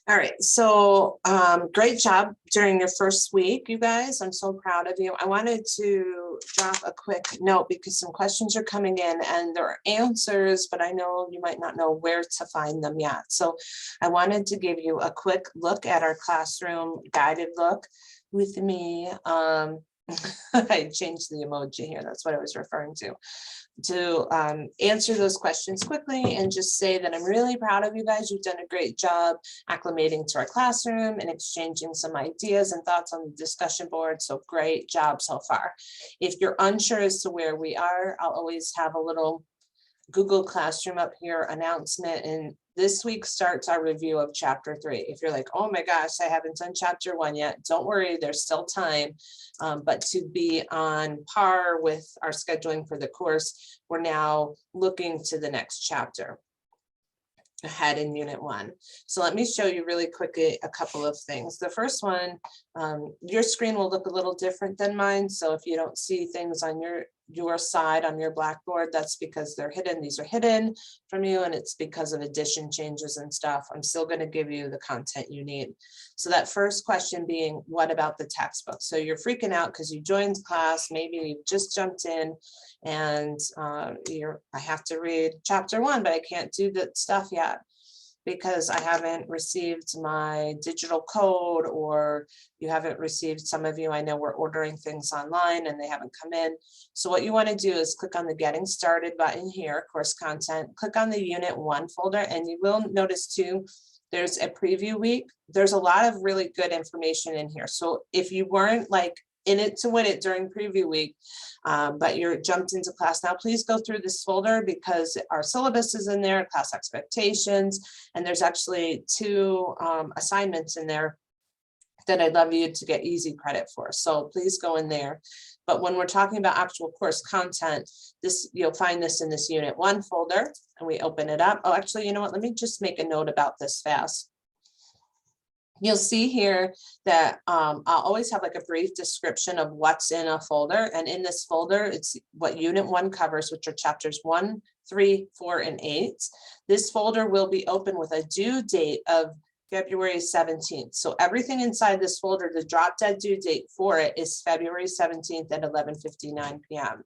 All right, so great job during your first week, you guys. I'm so proud of you. I wanted to drop a quick note because some questions are coming in and there are answers, but I know you might not know where to find them yet. So I wanted to give you a quick look at our classroom guided look with me. I changed the emoji here. That's what I was referring to answer those questions quickly and just say that I'm really proud of you guys. You've done a great job acclimating to our classroom and exchanging some ideas and thoughts on the discussion board. So great job so far. If you're unsure as to where we are, I'll always have a little Google Classroom up here announcement, and this week starts our review of chapter 3. If you're like, oh my gosh, I haven't done chapter 1 yet, don't worry, there's still time. But to be on par with our scheduling for the course, we're now looking to the next chapter ahead in unit 1. So let me show you really quickly a couple of things. The first one, your screen will look a little different than mine. So if you don't see things on your side on your Blackboard, that's because they're hidden. These are hidden from you, and it's because of addition changes and stuff. I'm still going to give you the content you need. So that first question being, what about the textbook? So you're freaking out because you joined class, maybe you just jumped in and I have to read chapter 1, but I can't do that stuff yet because I haven't received my digital code, or you haven't received, some of you I know we're ordering things online and they haven't come in. So what you want to do is click on the Getting Started button here, course content, click on the Unit 1 folder, and you will notice too, there's a preview week. There's a lot of really good information in here. So if you weren't like in it to win it during preview week, but you're jumped into class now, please go through this folder because our syllabus is in there, class expectations, and there's actually 2 assignments in there that I'd love you to get easy credit for. So please go in there. But when we're talking about actual course content, you'll find this in this Unit 1 folder, and we open it up. Oh, actually, you know what? Let me just make a note about this fast. You'll see here that I'll always have like a brief description of what's in a folder. And in this folder, it's what Unit 1 covers, which are chapters 1, 3, 4, and 8. This folder will be open with a due date of February 17th. So everything inside this folder, the drop dead due date for it is February 17th at 11:59 p.m.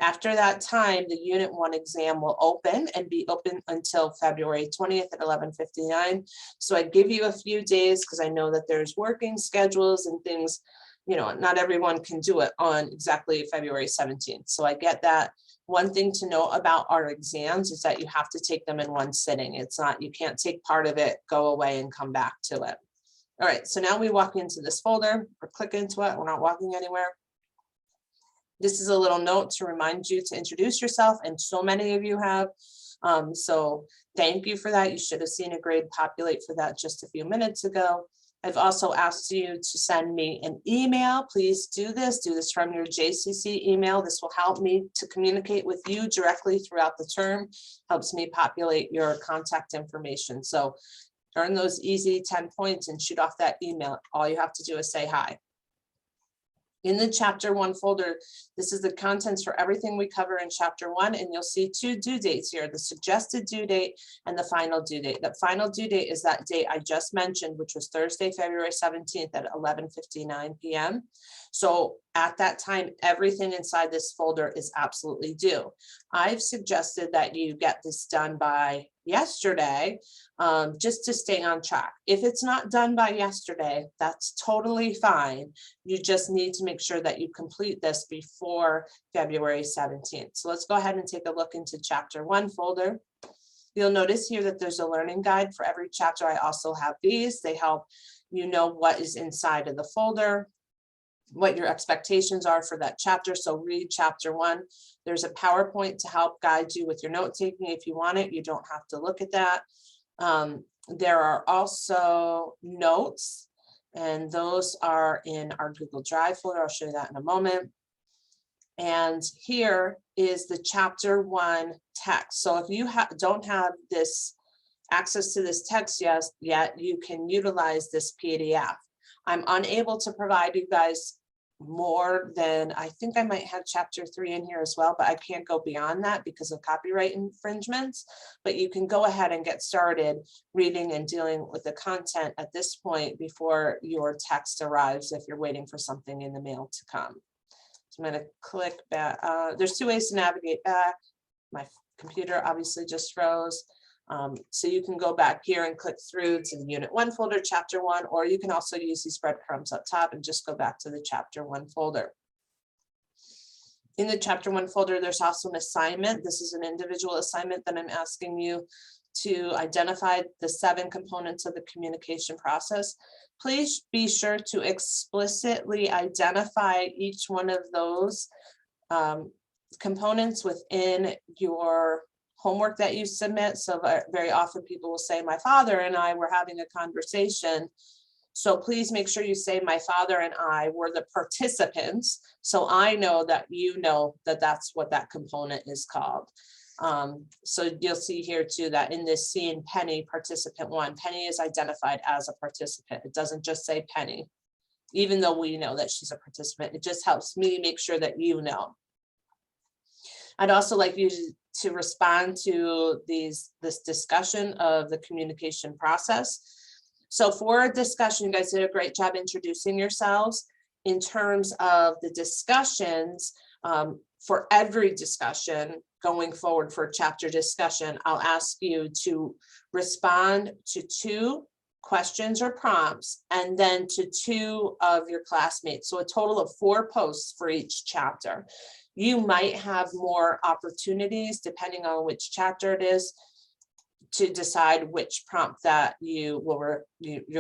After that time, the Unit 1 exam will open and be open until February 20th at 11:59. So I give you a few days because I know that there's working schedules and things, you know, not everyone can do it on exactly February 17th. So I get that. One thing to know about our exams is that you have to take them in one sitting. It's not, you can't take part of it, go away and come back to it. All right, so now we walk into this folder or click into it. We're not walking anywhere. This is a little note to remind you to introduce yourself, and so many of you have. So thank you for that. You should have seen a grade populate for that just a few minutes ago. I've also asked you to send me an email. Please do this from your JCC email. This will help me to communicate with you directly throughout the term, helps me populate your contact information. So earn those easy 10 points and shoot off that email. All you have to do is say hi. In the chapter 1 folder, this is the contents for everything we cover in chapter 1, and you'll see 2 due dates here, the suggested due date and the final due date. The final due date is that date I just mentioned, which was Thursday, February 17th at 11:59 p.m. So at that time, everything inside this folder is absolutely due. I've suggested that you get this done by yesterday, just to stay on track. If it's not done by yesterday, that's totally fine. You just need to make sure that you complete this before February 17th. So let's go ahead and take a look into chapter 1 folder. You'll notice here that there's a learning guide for every chapter. I also have these. They help you know what is inside of the folder, what your expectations are for that chapter. So read chapter 1. There's a PowerPoint to help guide you with your note taking. If you want it, you don't have to look at that. There are also notes, and those are in our Google Drive folder. I'll show you that in a moment. And here is the chapter 1 text. So if you don't have this access to this text yet, you can utilize this PDF. I'm unable to provide you guys more than, I think I might have chapter 3 in here as well, but I can't go beyond that because of copyright infringements. But you can go ahead and get started reading and dealing with the content at this point before your text arrives, if you're waiting for something in the mail to come. So I'm going to click back. There's 2 ways to navigate back. My computer obviously just froze. So you can go back here and click through to the Unit 1 folder, Chapter 1, or you can also use these breadcrumbs up top and just go back to the Chapter 1 folder. In the Chapter 1 folder, there's also an assignment. This is an individual assignment that I'm asking you to identify the 7 components of the communication process. Please be sure to explicitly identify each one of those components within your homework that you submit. So very often people will say, my father and I were having a conversation. So please make sure you say my father and I were the participants. So I know that you know that that's what that component is called. So you'll see here too that in this scene, Penny, participant 1, Penny is identified as a participant. It doesn't just say Penny, even though we know that she's a participant. It just helps me make sure that you know. I'd also like you to respond to this discussion of the communication process. So for a discussion, you guys did a great job introducing yourselves. In terms of the discussions, for every discussion going forward for chapter discussion, I'll ask you to respond to 2 questions or prompts, and then to 2 of your classmates. So a total of 4 posts for each chapter. You might have more opportunities depending on which chapter it is to decide which prompt that you'll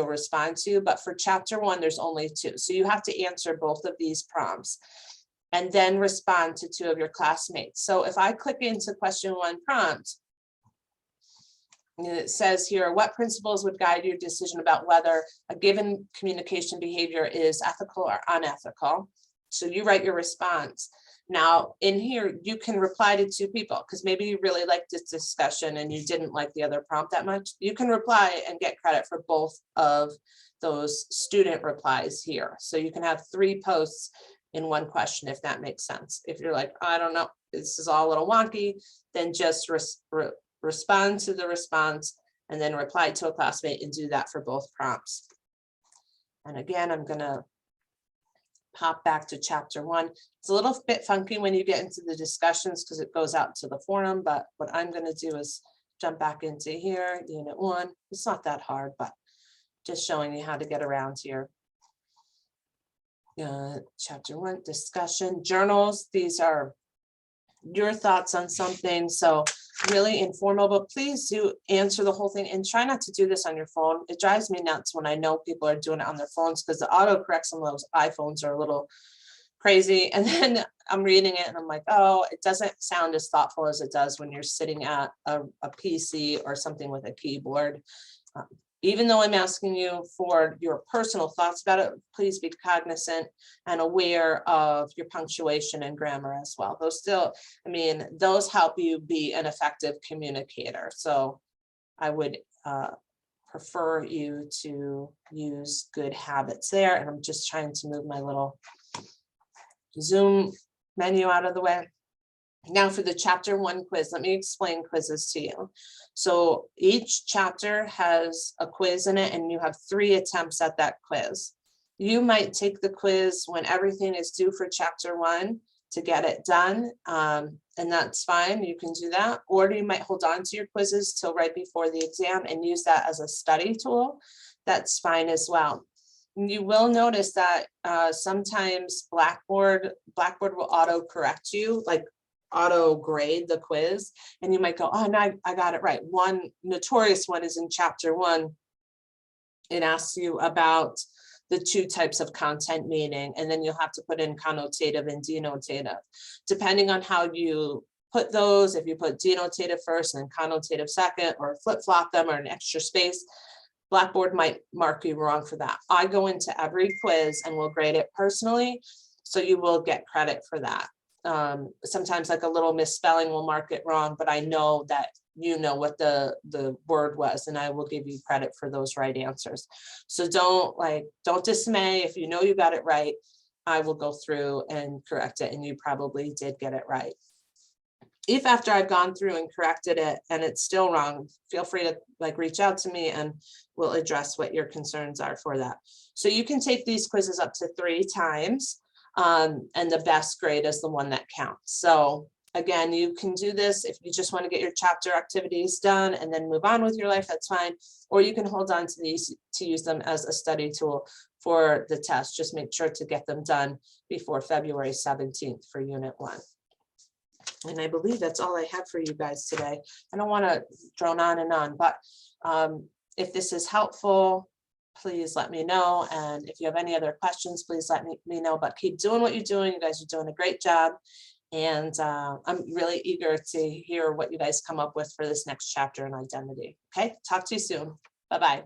respond to. But for chapter 1, there's only 2. So you have to answer both of these prompts and then respond to 2 of your classmates. So if I click into question 1 prompt, and it says here, what principles would guide your decision about whether a given communication behavior is ethical or unethical? So you write your response. Now in here, you can reply to 2 people because maybe you really liked this discussion and you didn't like the other prompt that much. You can reply and get credit for both of those student replies here. So you can have 3 posts in 1 question, if that makes sense. If you're like, I don't know, this is all a little wonky, then just respond to the response and then reply to a classmate and do that for both prompts. And again, I'm going to pop back to chapter 1. It's a little bit funky when you get into the discussions because it goes out to the forum, but what I'm going to do is jump back into here, unit 1. It's not that hard, but just showing you how to get around here. Chapter 1, discussion, journals. These are your thoughts on something, so really informal, but please do answer the whole thing and try not to do this on your phone. It drives me nuts when I know people are doing it on their phones because the autocorrects on those iPhones are a little crazy, and then I'm reading it and I'm like, oh, it doesn't sound as thoughtful as it does when you're sitting at a PC or something with a keyboard. Even though I'm asking you for your personal thoughts about it, please be cognizant and aware of your punctuation and grammar as well. Those still, I mean, those help you be an effective communicator. So I would prefer you to use good habits there. And I'm just trying to move my little Zoom menu out of the way. Now for the chapter 1 quiz, let me explain quizzes to you. So each chapter has a quiz in it and you have 3 attempts at that quiz. You might take the quiz when everything is due for chapter 1 to get it done, and that's fine, you can do that. Or you might hold on to your quizzes till right before the exam and use that as a study tool. That's fine as well. You will notice that sometimes Blackboard will auto correct you, like auto grade the quiz, and you might go, oh no, I got it right. One notorious one is in chapter 1. It asks you about the 2 types of content meaning, and then you'll have to put in connotative and denotative. Depending on how you put those, if you put denotative first and connotative second, or flip-flop them, or an extra space, Blackboard might mark you wrong for that. I go into every quiz and will grade it personally, so you will get credit for that. Sometimes like a little misspelling will mark it wrong, but I know that you know what the word was, and I will give you credit for those right answers. So don't dismay if you know you got it right. I will go through and correct it, and you probably did get it right. If after I've gone through and corrected it and it's still wrong, feel free to reach out to me and we'll address what your concerns are for that. So you can take these quizzes up to 3 times, and the best grade is the one that counts. So again, you can do this if you just want to get your chapter activities done and then move on with your life, that's fine. Or you can hold on to these to use them as a study tool for the test. Just make sure to get them done before February 17th for Unit 1. And I believe that's all I have for you guys today. I don't want to drone on and on, but if this is helpful, please let me know. And if you have any other questions, please let me know, but keep doing what you're doing. You guys are doing a great job. And I'm really eager to hear what you guys come up with for this next chapter in identity. Okay, talk to you soon. Bye-bye.